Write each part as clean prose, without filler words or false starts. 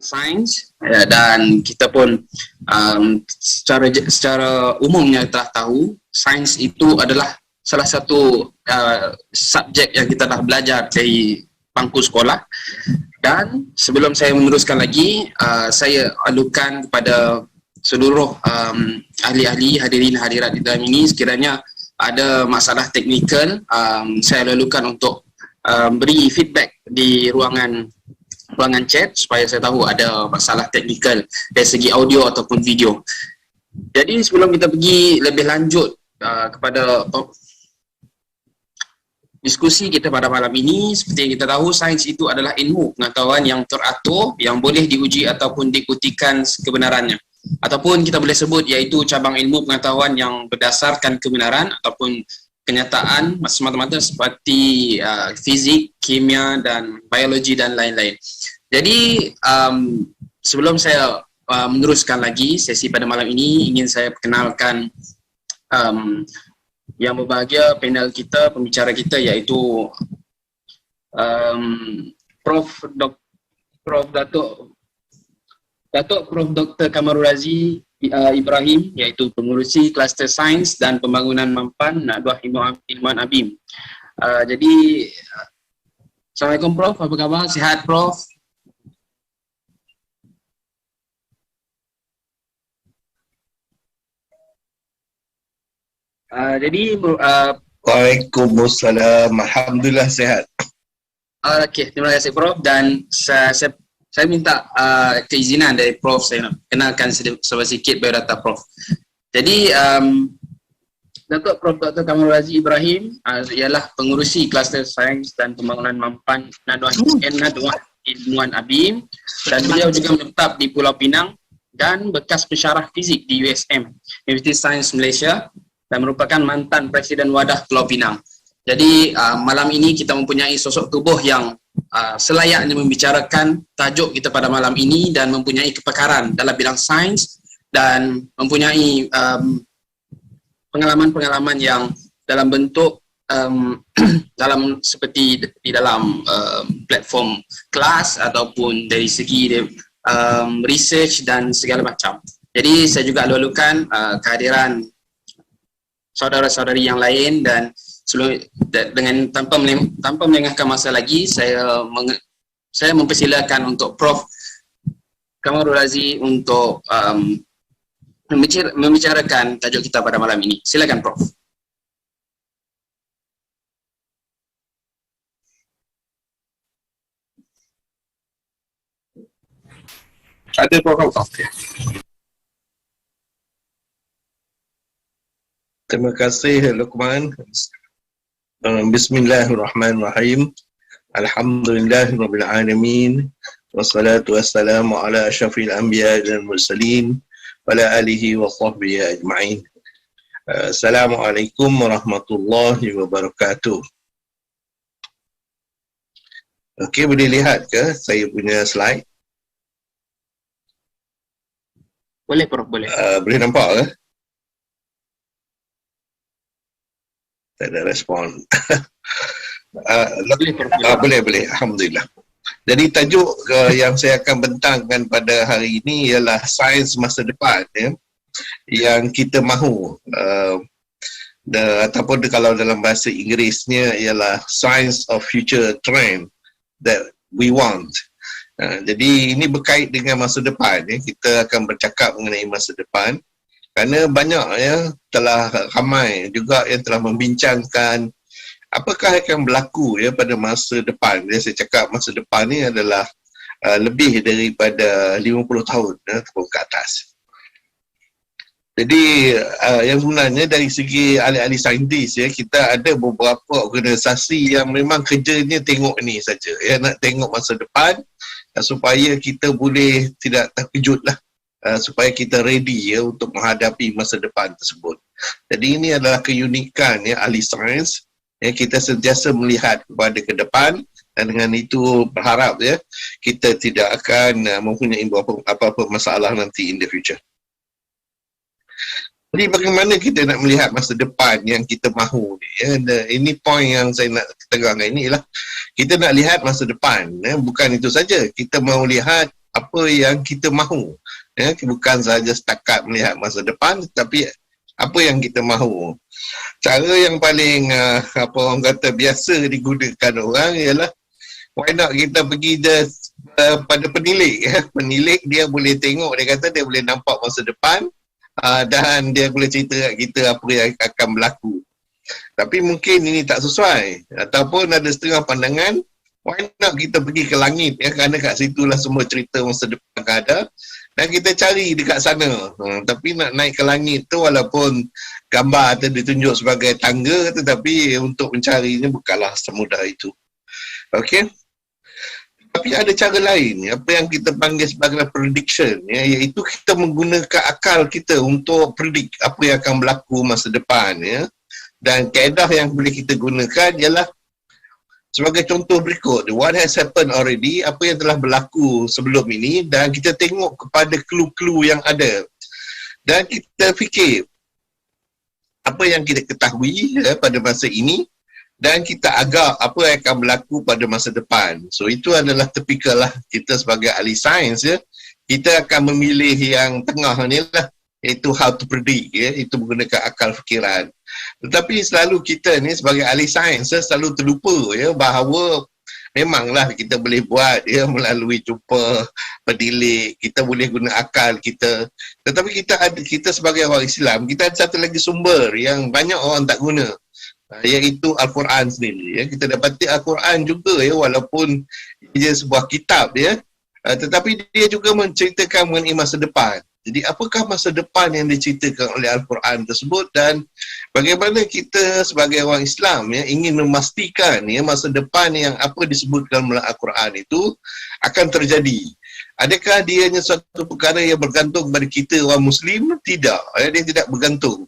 sains, dan kita pun secara umumnya telah tahu sains itu adalah salah satu subjek yang kita dah belajar dari bangku sekolah. Dan sebelum saya meneruskan lagi, saya alukan kepada seluruh ahli-ahli hadirin hadirat di dalam ini, sekiranya ada masalah teknikal, saya lalukan untuk beri feedback di ruangan chat supaya saya tahu ada masalah teknikal dari segi audio ataupun video. Jadi sebelum kita pergi lebih lanjut kepada diskusi kita pada malam ini, seperti yang kita tahu, sains itu adalah ilmu pengetahuan yang teratur, yang boleh diuji ataupun dibuktikan kebenarannya. Ataupun kita boleh sebut iaitu cabang ilmu pengetahuan yang berdasarkan kebenaran ataupun kenyataan semata-mata seperti fizik, kimia dan biologi dan lain-lain. Jadi sebelum saya meneruskan lagi sesi pada malam ini, ingin saya perkenalkan yang berbahagia panel kita, pembicara kita, iaitu Prof. Dr. Kamarul Razi Ibrahim, iaitu pengurusi kluster sains dan pembangunan mampan Nadwah Ilmuwan ABIM. Jadi Assalamualaikum Prof, apa khabar? Sihat Prof? Waalaikumsalam, alhamdulillah sihat. Okey, terima kasih Prof, dan saya minta keizinan dari Prof, saya nak kenalkan sedikit biodata Prof. Jadi Prof. Dr. Kamarul Razi Ibrahim ialah pengurusi kluster sains dan pembangunan mampan Nadwah Ilmuwan ABIM, dan beliau juga menetap di Pulau Pinang dan bekas pensyarah fizik di USM, Universiti Sains Malaysia, dan merupakan mantan Presiden Wadah Pulau Pinang. Jadi malam ini kita mempunyai sosok tubuh yang selayaknya membicarakan tajuk kita pada malam ini dan mempunyai kepakaran dalam bidang sains dan mempunyai pengalaman-pengalaman yang dalam bentuk dalam seperti di dalam platform kelas ataupun dari segi research dan segala macam. Jadi saya juga lalukan kehadiran saudara-saudari yang lain, dan dengan tanpa melengahkan masa lagi, saya mempersilakan untuk Prof. Kamarul Razi untuk membicarakan tajuk kita pada malam ini. Silakan Prof. Ada Prof. Terima kasih Luqman. Bismillahirrahmanirrahim. Alhamdulillahirabbil alamin. Wassalatu wassalamu ala asyrafil anbiya wal mursalin wa ala alihi wa sahbihi ajma'in. Assalamualaikum warahmatullahi wabarakatuh. Okey, boleh lihat ke saya punya slide? Boleh Prof, boleh. Boleh nampak ke? Tak ada respon. Boleh. Alhamdulillah. Jadi tajuk yang saya akan bentangkan pada hari ini ialah sains masa depan, yang kita mahu, ataupun kalau dalam bahasa Inggerisnya ialah science of future trend that we want. Jadi ini berkait dengan masa depan, kita akan bercakap mengenai masa depan. Kerana banyak telah ramai juga yang telah membincangkan apakah akan berlaku pada masa depan. Saya cakap masa depan ni adalah lebih daripada 50 tahun ataupun ke atas. Jadi yang sebenarnya dari segi ahli-ahli saintis, kita ada beberapa organisasi yang memang kerjanya tengok ni saja, nak tengok masa depan supaya kita boleh tidak terkejut lah. Supaya kita ready untuk menghadapi masa depan tersebut. Jadi ini adalah keunikan ahli sains. Kita sentiasa melihat kepada ke depan, dan dengan itu berharap kita tidak akan mempunyai apa-apa masalah nanti in the future. Jadi bagaimana kita nak melihat masa depan yang kita mahu ni? Ini point yang saya nak terangkan ini ialah kita nak lihat masa depan. Bukan itu saja, kita mahu lihat apa yang kita mahu. Ya, bukan sahaja setakat melihat masa depan, tetapi apa yang kita mahu. Cara yang paling apa orang kata biasa digunakan orang ialah why not kita pergi pada penilik. Ya. Penilik dia boleh tengok, dia kata dia boleh nampak masa depan dan dia boleh cerita kat kita apa yang akan berlaku. Tapi mungkin ini tak sesuai, ataupun ada setengah pandangan why not kita pergi ke langit, ya, kerana kat situlah semua cerita masa depan akan ada dan kita cari dekat sana. Tapi nak naik ke langit tu walaupun gambar tu ditunjuk sebagai tangga, tetapi untuk mencarinya bukanlah semudah itu. Okey. Tapi ada cara lain, apa yang kita panggil sebagai prediction, ya, iaitu kita menggunakan akal kita untuk predict apa yang akan berlaku masa depan. Ya. Dan kaedah yang boleh kita gunakan ialah sebagai contoh berikut, what has happened already, apa yang telah berlaku sebelum ini, dan kita tengok kepada clue-clue yang ada. Dan kita fikir apa yang kita ketahui pada masa ini, dan kita agak apa yang akan berlaku pada masa depan. So itu adalah tipikal lah kita sebagai ahli sains. Ya. Kita akan memilih yang tengah ni lah, iaitu how to predict, ya, itu menggunakan akal fikiran. Tetapi selalu kita ni sebagai ahli sains selalu terlupa, ya, bahawa memanglah kita boleh buat, ya, melalui jumpa penilik, kita boleh guna akal kita. Tetapi kita sebagai orang Islam, kita ada satu lagi sumber yang banyak orang tak guna, iaitu Al-Quran sendiri. Ya. Kita dapati Al-Quran juga, ya, walaupun dia sebuah kitab, ya, tetapi dia juga menceritakan mengenai masa depan. Jadi apakah masa depan yang diceritakan oleh Al-Quran tersebut dan bagaimana kita sebagai orang Islam, ya, ingin memastikan, ya, masa depan yang apa disebutkan oleh Al-Quran itu akan terjadi. Adakah dia hanya suatu perkara yang bergantung kepada kita orang Muslim? Tidak, ya, dia tidak bergantung.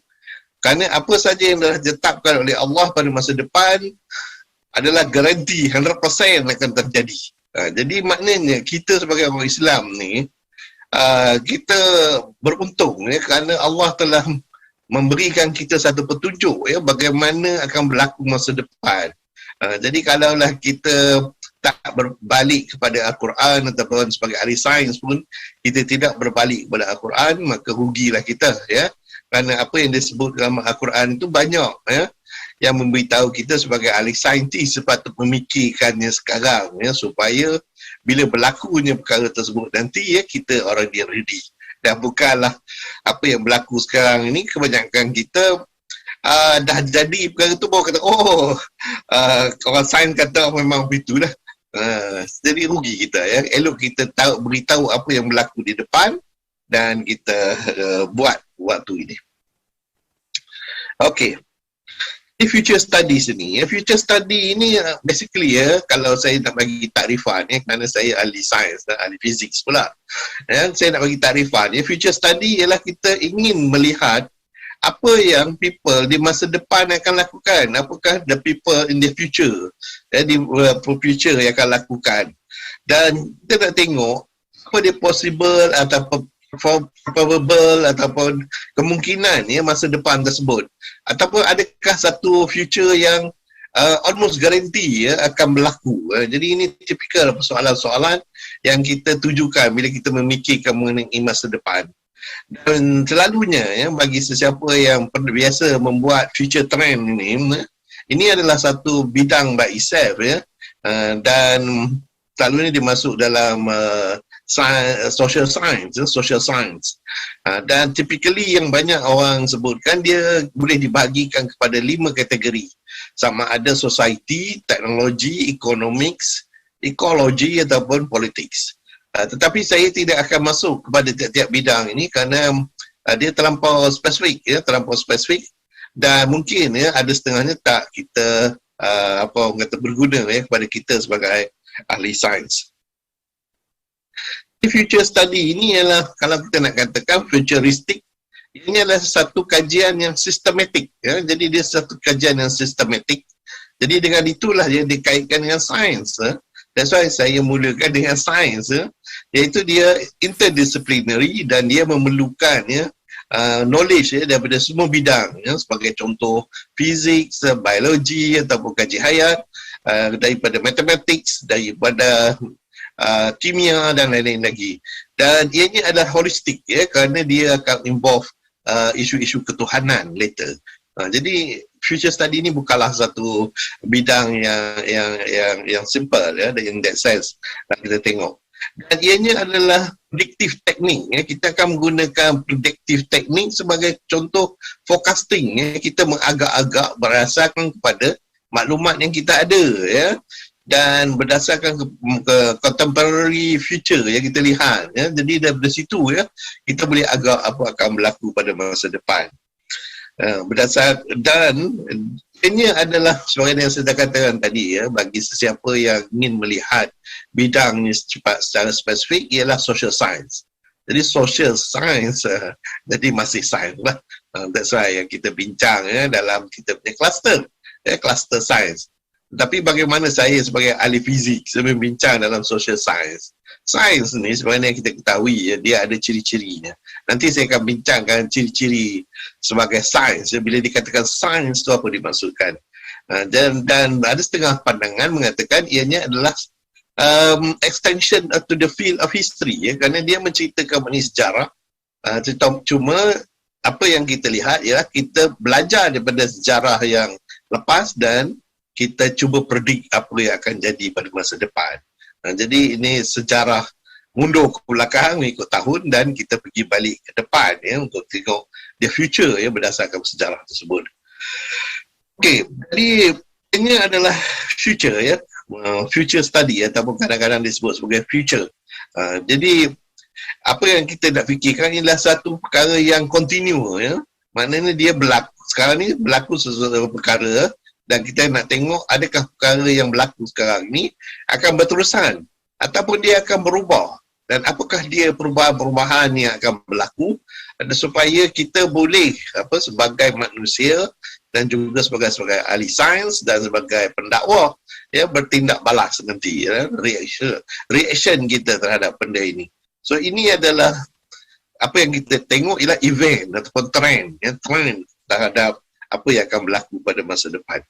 Kerana apa saja yang telah ditetapkan oleh Allah pada masa depan adalah garanti 100% akan terjadi. Jadi maknanya kita sebagai orang Islam ni, kita beruntung, ya, kerana Allah telah memberikan kita satu petunjuk, ya, bagaimana akan berlaku masa depan. Jadi kalaulah kita tak berbalik kepada Al-Quran ataupun sebagai ahli sains pun kita tidak berbalik kepada Al-Quran, maka rugilah kita, ya. Kerana apa yang disebut dalam Al-Quran itu banyak, ya, yang memberitahu kita sebagai ahli saintis sepatut memikirkannya sekarang, ya, supaya bila berlakunya perkara tersebut nanti, ya, kita orang dia ready. Dan bukanlah apa yang berlaku sekarang ini, kebanyakan kita dah jadi perkara tu baru kata, orang sains kata memang begitulah. Jadi rugi kita, ya. Elok kita beritahu apa yang berlaku di depan dan kita buat waktu ini. Okey. Future studies ni, future study ini basically, ya, kalau saya nak bagi takrifan, ya, kerana saya ahli sains dan ahli fizik pula, ya, saya nak bagi takrifan, ya, future study ialah kita ingin melihat apa yang people di masa depan akan lakukan, apakah the people in the future, ya, di future yang akan lakukan, dan kita nak tengok apa dia possible ataupun probable ataupun kemungkinan, ya, masa depan tersebut, ataupun adakah satu future yang almost guarantee, ya, akan berlaku. Jadi ini tipikal persoalan-soalan yang kita tujukan bila kita memikirkan mengenai masa depan. Dan selalunya, ya, bagi sesiapa yang biasa membuat future trend ini adalah satu bidang by itself, ya, dan selalunya dimasuk dalam social science, dan typically yang banyak orang sebutkan dia boleh dibahagikan kepada 5 kategori, sama ada society, teknologi, economics, ekologi ataupun politics. Tetapi saya tidak akan masuk kepada tiap-tiap bidang ini kerana dia terlampau spesifik, ya, dan mungkin, ya, ada setengahnya tak kita berguna, ya, kepada kita sebagai ahli sains. Future study ini ialah, kalau kita nak katakan futuristik, ini adalah satu kajian yang sistematik, ya. Jadi dia satu kajian yang sistematik. Jadi dengan itulah dia dikaitkan dengan sains, ya. That's why saya mulakan dengan sains, ya. Iaitu dia interdisciplinary dan dia memerlukan, ya, knowledge, ya, daripada semua bidang, ya, sebagai contoh fizik, biologi ataupun kaji hayat, daripada mathematics, daripada kimia dan lain-lain lagi. Dan ianya adalah holistik ya, kerana dia akan involve isu-isu ketuhanan later. Jadi future study ni bukanlah satu bidang yang simple ya, in that sense kita tengok. Dan ianya adalah predictive technique ya. Kita akan menggunakan predictive technique sebagai contoh forecasting ya. Kita mengagak-agak berdasarkan kepada maklumat yang kita ada ya, dan berdasarkan ke contemporary future yang kita lihat ya. Jadi daripada situ ya, kita boleh agak apa akan berlaku pada masa depan. Berdasar, dan ini adalah sebagai yang saya dah katakan tadi ya, bagi sesiapa yang ingin melihat bidang ni secara spesifik ialah social science. Jadi social science jadi masih science lah. That's why yang kita bincang ya, dalam kita punya cluster ya, cluster science. Tapi bagaimana saya sebagai ahli fizik saya membincang dalam social science. Sains ni sebenarnya kita ketahui ya, dia ada ciri-cirinya. Nanti saya akan bincangkan ciri-ciri sebagai sains ya, bila dikatakan sains tu apa dimaksudkan. Dan ada setengah pandangan mengatakan ianya adalah extension to the field of history ya, kerana dia menceritakan mengenai sejarah. Cuma apa yang kita lihat ialah kita belajar daripada sejarah yang lepas dan kita cuba predict apa yang akan jadi pada masa depan. Jadi ini sejarah mundur ke belakang mengikut tahun dan kita pergi balik ke depan ya, untuk tengok the future ya, berdasarkan sejarah tersebut. Okey, jadi ini adalah future ya, future study ataupun kadang-kadang disebut sebagai future. Jadi apa yang kita nak fikirkan ialah satu perkara yang continue ya. Maknanya dia berlaku sekarang ni, berlaku sesuatu perkara dan kita nak tengok adakah perkara yang berlaku sekarang ni akan berterusan ataupun dia akan berubah, dan apakah dia perubahan-perubahan yang akan berlaku supaya kita boleh sebagai manusia dan juga sebagai ahli sains dan sebagai pendakwa ya, bertindak balas nanti ya, reaction kita terhadap benda ini. So ini adalah apa yang kita tengok ialah event ataupun trend ya, trend terhadap apa yang akan berlaku pada masa depan.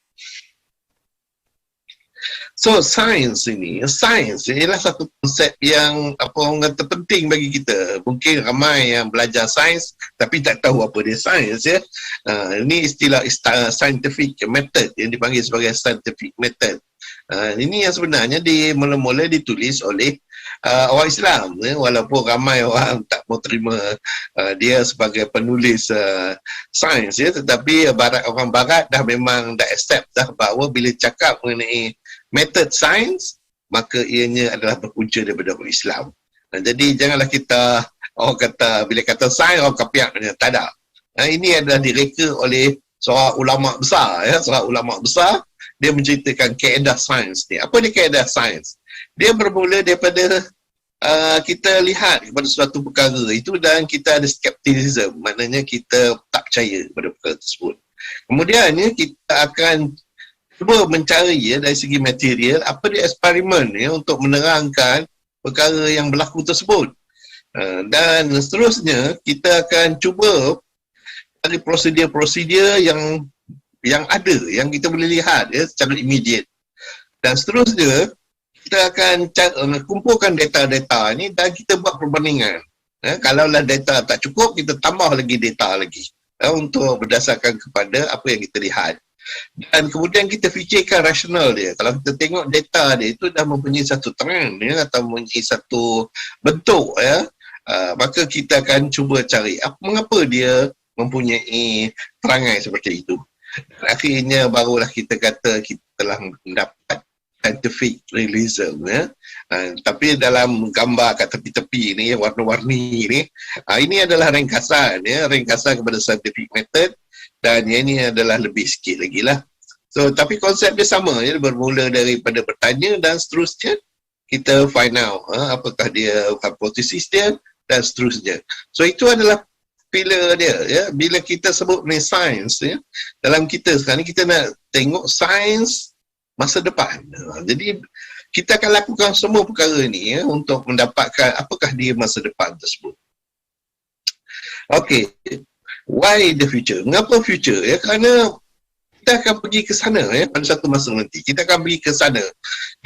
So sains ialah satu konsep yang orang kata penting bagi kita. Mungkin ramai yang belajar sains tapi tak tahu apa dia sains ya. Ini istilah scientific method yang dipanggil sebagai scientific method. Ini yang sebenarnya mula-mula ditulis oleh orang Islam ya, walaupun ramai orang tak mau terima dia sebagai penulis sains ya, tetapi orang barat dah memang dah accept dah bahawa bila cakap mengenai method sains maka ianya adalah berpunca daripada orang Islam. Jadi janganlah kita orang kata bila kata sains orang kapiak, tak ada. Ini adalah direka oleh seorang ulama besar ya, seorang ulama besar. Dia menceritakan kaedah sains ni. Apa dia kaedah sains? Dia bermula daripada kita lihat kepada suatu perkara itu dan kita ada skepticism, maknanya kita tak percaya pada perkara tersebut. Kemudiannya kita akan cuba mencari ya, dari segi material apa dia eksperimen ya, untuk menerangkan perkara yang berlaku tersebut. Dan seterusnya kita akan cuba cari prosedur-prosedur yang ada, yang kita boleh lihat ya, secara immediate. Dan seterusnya kita akan kumpulkan data-data ni dan kita buat perbandingan. Kalaulah data tak cukup, kita tambah lagi data lagi untuk berdasarkan kepada apa yang kita lihat. Dan kemudian kita fikirkan rasional dia. Kalau kita tengok data dia itu dah mempunyai satu trend ya, atau mempunyai satu bentuk ya, maka kita akan cuba cari mengapa dia mempunyai perangai seperti itu. Dan akhirnya barulah kita kata kita telah mendapat scientific realism ya. Tapi dalam gambar kat tepi-tepi ni warna-warni ni, ini adalah ringkasan ya, ringkasan kepada scientific method, dan yang ini adalah lebih sikit lagi lah. So tapi konsep dia sama ya, bermula daripada bertanya dan seterusnya kita find out apakah dia hipotesis dia dan seterusnya. So itu adalah pillar dia ya. Bila kita sebut mengenai sains ya, dalam kita sekarang ni kita nak tengok sains masa depan. Jadi kita akan lakukan semua perkara ni ya, untuk mendapatkan apakah dia masa depan tersebut. Okay, why the future? Mengapa future ya? Kerana kita akan pergi ke sana ya, pada satu masa nanti kita akan pergi ke sana.